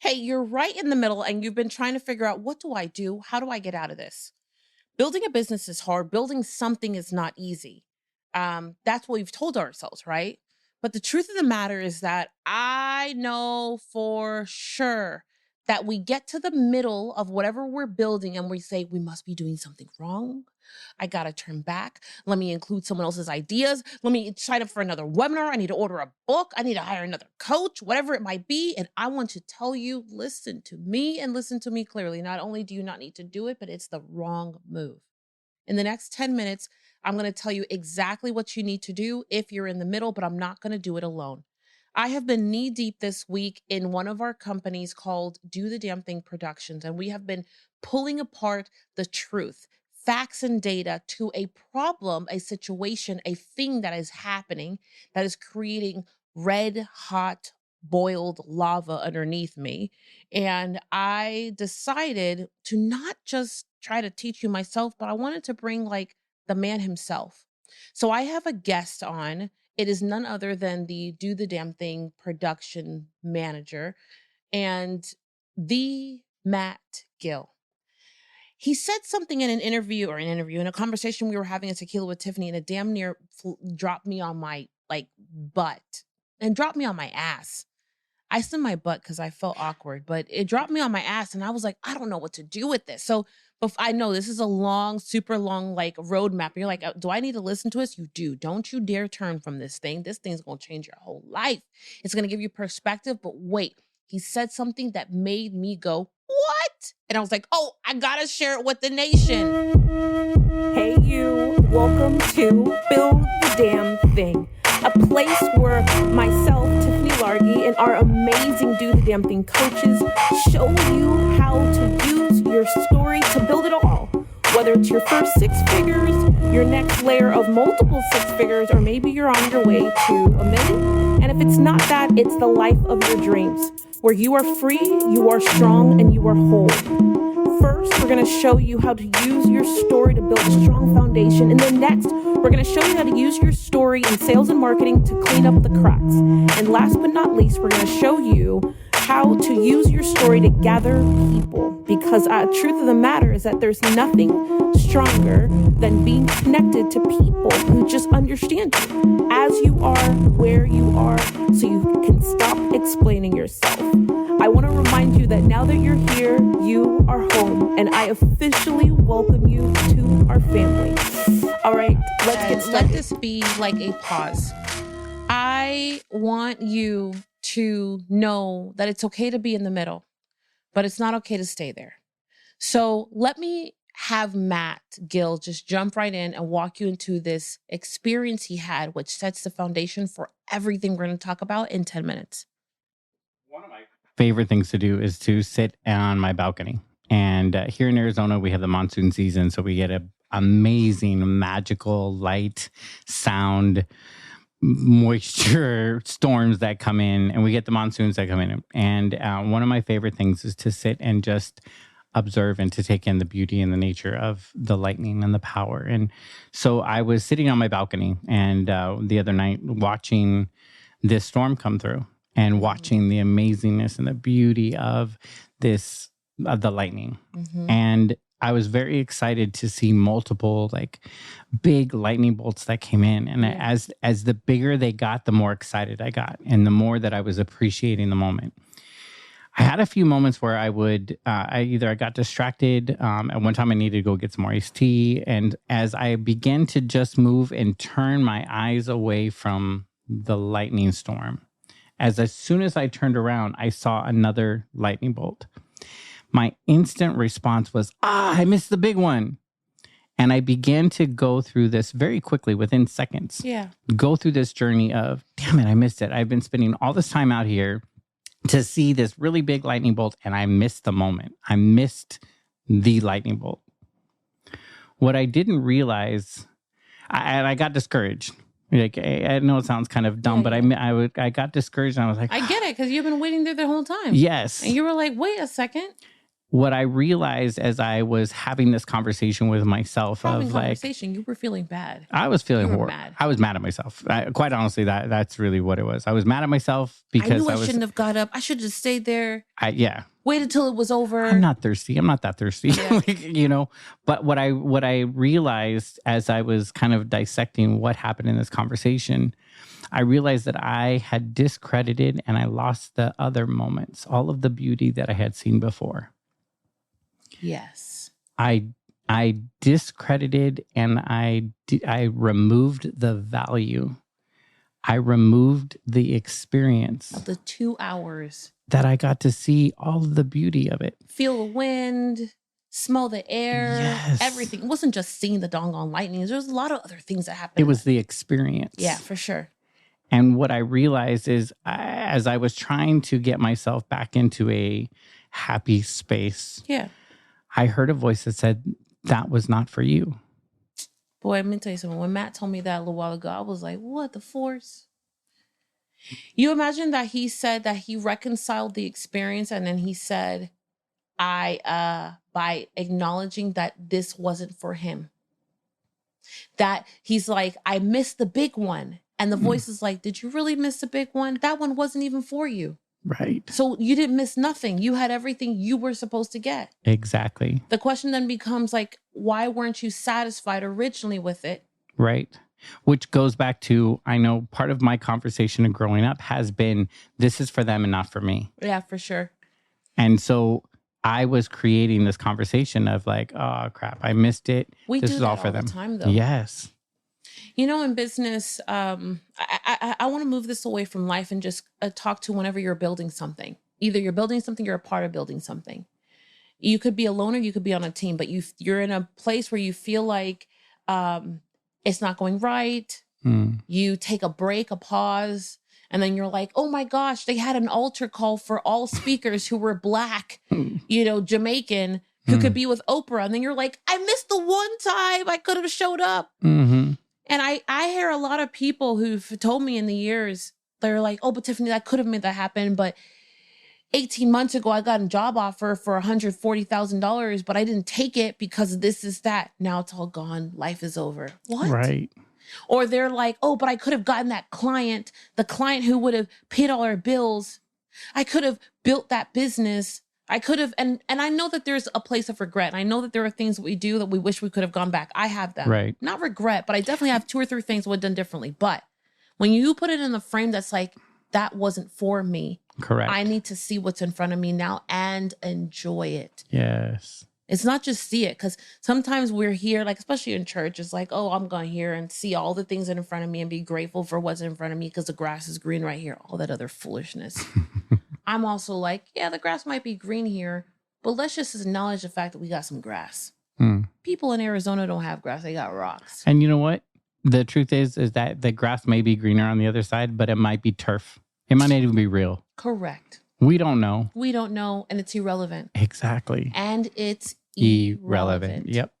hey, you're right in the middle and you've been trying to figure out, what do I do? How do I get out of this? Building a business is hard. Building something is not easy. That's what we've told ourselves, right? But the truth of the matter is that I know for sure that we get to the middle of whatever we're building and we say, we must be doing something wrong. I got to turn back. Let me include someone else's ideas. Let me sign up for another webinar. I need to order a book. I need to hire another coach, whatever it might be. And I want to tell you, listen to me and listen to me clearly. Not only do you not need to do it, but it's the wrong move. In the next 10 minutes, I'm going to tell you exactly what you need to do if you're in the middle, but I'm not going to do it alone. I have been knee deep this week in one of our companies called Do the Damn Thing Productions, and we have been pulling apart the truth, facts and data to a problem, a situation, a thing that is happening that is creating red hot boiled lava underneath me. And I decided to not just try to teach you myself, but I wanted to bring like the man himself. So I have a guest on. It is none other than the Do the Damn Thing production manager and the Matt Gill. He said something in in a conversation we were having at Tequila with Tiffany, and it damn near dropped me on my like butt and dropped me on my ass. I said my butt because I felt awkward, but it dropped me on my ass and I was like, I don't know what to do with this. So I know this is a long, super long like roadmap. You're like, do I need to listen to this? You do. Don't you dare turn from this thing. This thing's going to change your whole life. It's going to give you perspective. But wait, he said something that made me go, what? And I was like, oh, I got to share it with the nation. Hey, you. Welcome to Build the Damn Thing, a place where myself, Tiffany, and our amazing Do the Damn Thing coaches show you how to use your story to build it all. Whether it's your first 6 figures, your next layer of multiple 6 figures, or maybe you're on your way to $1 million. And if it's not that, it's the life of your dreams, where you are free, you are strong, and you are whole. First, we're going to show you how to use your story to build a strong foundation. And then next, we're going to show you how to use your story in sales and marketing to clean up the cracks. And last but not least, we're going to show you how to use your story to gather people. Because truth of the matter is that there's nothing stronger than being connected to people who just understand you as you are, where you are, so you can stop explaining yourself. I want to remind you that now that you're here, you are home, and I officially welcome you to our family. All right, let's get started. Let this be like a pause. I want you to know that it's okay to be in the middle, but it's not okay to stay there. So let me have Matt Gill just jump right in and walk you into this experience he had, which sets the foundation for everything we're going to talk about in 10 minutes. One of my favorite things to do is to sit on my balcony. And here in Arizona, we have the monsoon season. So we get an amazing, magical light, sound, moisture storms that come in, and we get the monsoons that come in. And one of my favorite things is to sit and just observe and to take in the beauty and the nature of the lightning and the power. And so I was sitting on my balcony and the other night watching this storm come through and watching the amazingness and the beauty of the lightning. Mm-hmm. And I was very excited to see multiple like big lightning bolts that came in. And as the bigger they got, the more excited I got and the more that I was appreciating the moment. I had a few moments where I got distracted. At one time I needed to go get some more iced tea. And as I began to just move and turn my eyes away from the lightning storm, as soon as I turned around, I saw another lightning bolt. My instant response was, I missed the big one. And I began to go through this very quickly within seconds. Yeah. Go through this journey of, damn it, I missed it. I've been spending all this time out here to see this really big lightning bolt, and I missed the moment. I missed the lightning bolt. What I didn't realize, I got discouraged. Like, I know it sounds kind of dumb, but I got discouraged, and I was like, I get it, because you've been waiting there the whole time. Yes. And you were like, wait a second. what I realized as I was having this conversation with myself Having of like, conversation, you were feeling bad. I was feeling You were horrible. mad. I was mad at myself. Quite honestly, that's really what it was. I was mad at myself I because knew I shouldn't have got up. I should have just stayed there. Yeah. Wait until it was over. I'm not thirsty. I'm not that thirsty. Yeah. Like, you know, but what I realized as I was kind of dissecting what happened in this conversation, I realized that I had discredited and I lost the other moments, all of the beauty that I had seen before. Yes. I discredited and I removed the value. I removed the experience Of the 2 hours. that I got to see all of the beauty of it. Feel the wind, smell the air, Yes. everything. It wasn't just seeing the doggone lightning. There was a lot of other things that happened. It was the experience. Yeah, for sure. And what I realized is as I was trying to get myself back into a happy space, Yeah. I heard a voice that said, that was not for you. Boy, let me tell you something. When Matt told me that a little while ago, I was like, what, the force? You imagine that he said that he reconciled the experience and then he said, by acknowledging that this wasn't for him. That he's like, I missed the big one. And the voice is like, did you really miss the big one? That one wasn't even for you. Right. So you didn't miss nothing. You had everything you were supposed to get. Exactly. The question then becomes like, why weren't you satisfied originally with it? Right. Which goes back to, I know part of my conversation of growing up has been, this is for them and not for me. Yeah, for sure. And so I was creating this conversation of like, oh crap, I missed it. We This do is that all for all the them. time, though. Yes. You know, in business, I want to move this away from life and just talk to whenever you're building something. Either you're building something, you're a part of building something. You could be a loner, you could be on a team, but you're in a place where you feel like it's not going right. You take a break, a pause, and then you're like, oh my gosh, they had an altar call for all speakers who were Black, you know, Jamaican, who could be with Oprah. And then you're like, I missed the one time I could have showed up. Mm-hmm. And I hear a lot of people who've told me in the years, they're like, oh, but Tiffany, that could have made that happen. But 18 months ago, I got a job offer for $140,000, but I didn't take it because this is that. Now it's all gone. Life is over. What? Right. Or they're like, oh, but I could have gotten that client, the client who would have paid all our bills. I could have built that business. I could have, and I know that there's a place of regret. I know that there are things that we do that we wish we could have gone back. I have them. Right. Not regret, but I definitely have 2 or 3 things I would have done differently. But when you put it in the frame that's like, that wasn't for me. Correct. I need to see what's in front of me now and enjoy it. Yes. It's not just see it, because sometimes we're here, like especially in church, it's like, oh, I'm going here and see all the things that are in front of me and be grateful for what's in front of me because the grass is green right here. All that other foolishness. I'm also like, yeah, the grass might be green here, but let's just acknowledge the fact that we got some grass. People in Arizona don't have grass. They got rocks. And you know what? The truth is that the grass may be greener on the other side, but it might be turf. It might not even be real. Correct. We don't know. We don't know, and it's irrelevant. Exactly. And it's Irrelevant. Yep.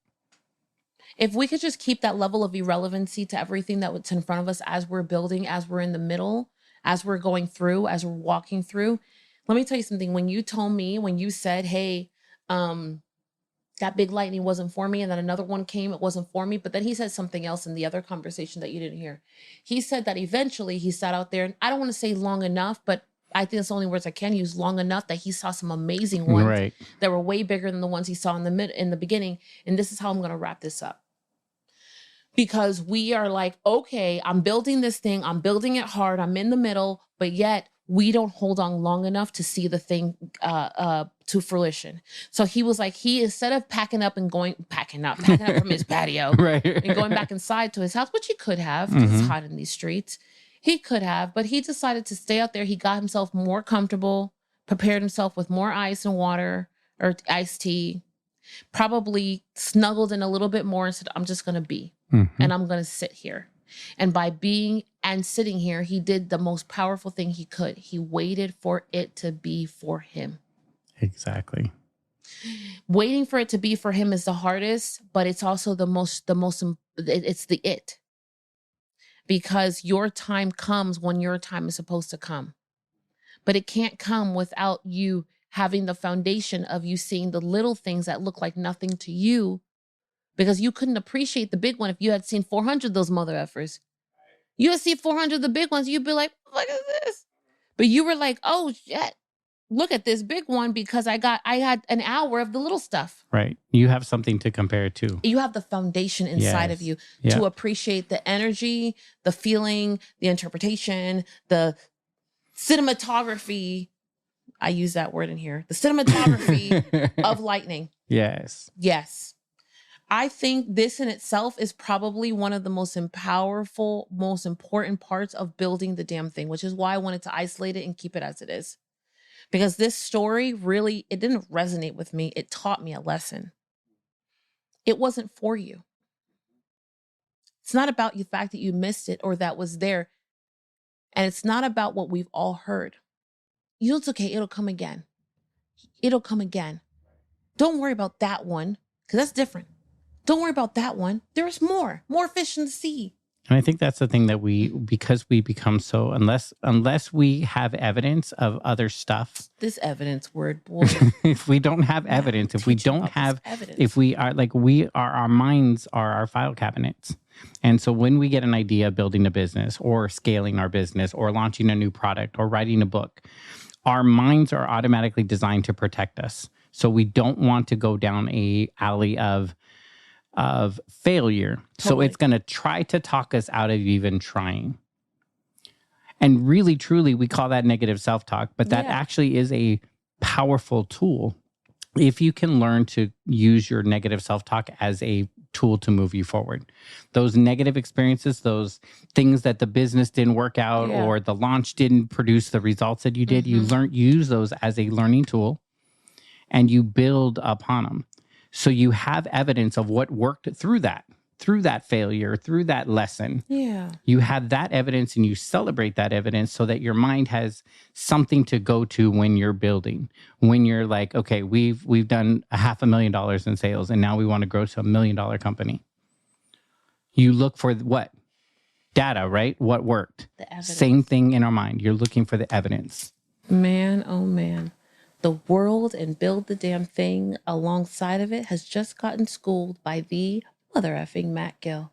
If we could just keep that level of irrelevancy to everything that's in front of us as we're building, as we're in the middle, as we're going through, as we're walking through. Let me tell you something. When you told me, when you said, hey, that big lightning wasn't for me, and then another one came, it wasn't for me. But then he said something else in the other conversation that you didn't hear. He said that eventually he sat out there, and I don't want to say long enough, but I think it's the only words I can use, long enough that he saw some amazing ones that were way bigger than the ones he saw in the beginning. And this is how I'm going to wrap this up. Because we are like, okay, I'm building this thing. I'm building it hard. I'm in the middle, but yet we don't hold on long enough to see the thing to fruition. So he was like, instead of packing up from his patio and going back inside to his house, which he could have because it's hot in these streets. He could have, but he decided to stay out there. He got himself more comfortable, prepared himself with more ice and water or iced tea, probably snuggled in a little bit more and said, I'm just going to be, and I'm going to sit here. And by being and sitting here, he did the most powerful thing he could. He waited for it to be for him. Exactly. Waiting for it to be for him is the hardest, but it's also it's the it. Because your time comes when your time is supposed to come. But it can't come without you having the foundation of you seeing the little things that look like nothing to you, because you couldn't appreciate the big one if you had seen 400 of those mother effers. You would see 400 of the big ones, you'd be like, what is this? But you were like, oh shit, look at this big one, because I had an hour of the little stuff. Right. You have something to compare it to. You have the foundation inside of you to appreciate the energy, the feeling, the interpretation, the cinematography. I use that word in here. The cinematography of lightning. Yes. Yes. I think this in itself is probably one of the most powerful, most important parts of building the damn thing, which is why I wanted to isolate it and keep it as it is. Because this story really, it didn't resonate with me. It taught me a lesson. It wasn't for you. It's not about the fact that you missed it or that was there. And it's not about what we've all heard. You know, it's okay. It'll come again. It'll come again. Don't worry about that one, because that's different. Don't worry about that one. There's more fish in the sea. And I think that's the thing that because we become so, unless we have evidence of other stuff. This evidence word, boy. If we don't have evidence, if we don't have, if we are like, our minds are our file cabinets. And so when we get an idea of building a business or scaling our business or launching a new product or writing a book, our minds are automatically designed to protect us. So we don't want to go down a alley of failure. Totally. So it's going to try to talk us out of even trying. And really, truly, we call that negative self-talk, but that actually is a powerful tool. If you can learn to use your negative self-talk as a tool to move you forward. Those negative experiences, those things that the business didn't work out or the launch didn't produce the results that you did, you use those as a learning tool and you build upon them. So you have evidence of what worked through that failure, through that lesson. Yeah. You have that evidence and you celebrate that evidence so that your mind has something to go to when you're building. When you're like, okay, we've done $500,000 in sales and now we want to grow to $1 million company. You look for what? Data, right? What worked? The evidence. Same thing in our mind. You're looking for the evidence. Man, oh man. The world and build the damn thing alongside of it has just gotten schooled by the mother effing Matt Gill.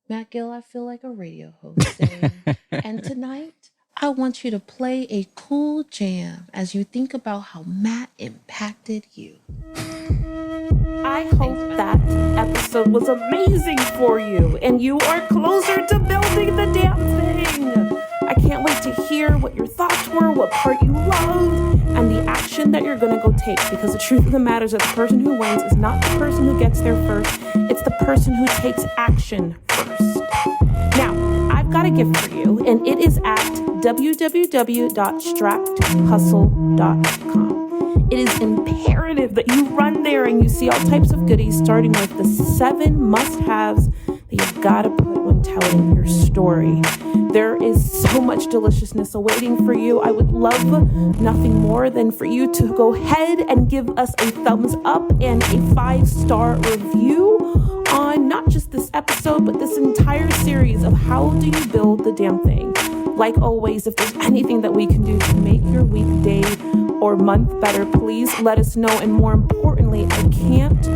Matt Gill, I feel like a radio host today. And tonight, I want you to play a cool jam as you think about how Matt impacted you. I hope that episode was amazing for you and you are closer to building the damn thing. I can't wait to hear what your thoughts were, what part you loved, and the action that you're going to go take, because the truth of the matter is that the person who wins is not the person who gets there first. It's the person who takes action first. Now, I've got a gift for you, and it is at www.stracthustle.com. It is imperative that you run there and you see all types of goodies, starting with the 7 must-haves that you've got to put when telling your story. There is so much deliciousness awaiting for you. I would love nothing more than for you to go ahead and give us a thumbs up and a 5-star review on not just this episode, but this entire series of how do you build the damn thing. Like always, if there's anything that we can do to make your weekday or month better, please let us know. And more importantly, I can't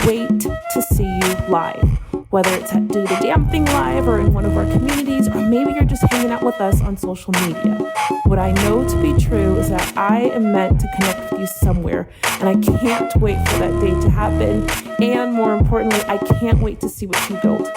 wait to see you live. Whether it's at Do the Damn Thing Live or in one of our communities, or maybe you're just hanging out with us on social media. What I know to be true is that I am meant to connect with you somewhere, and I can't wait for that day to happen. And more importantly, I can't wait to see what you build.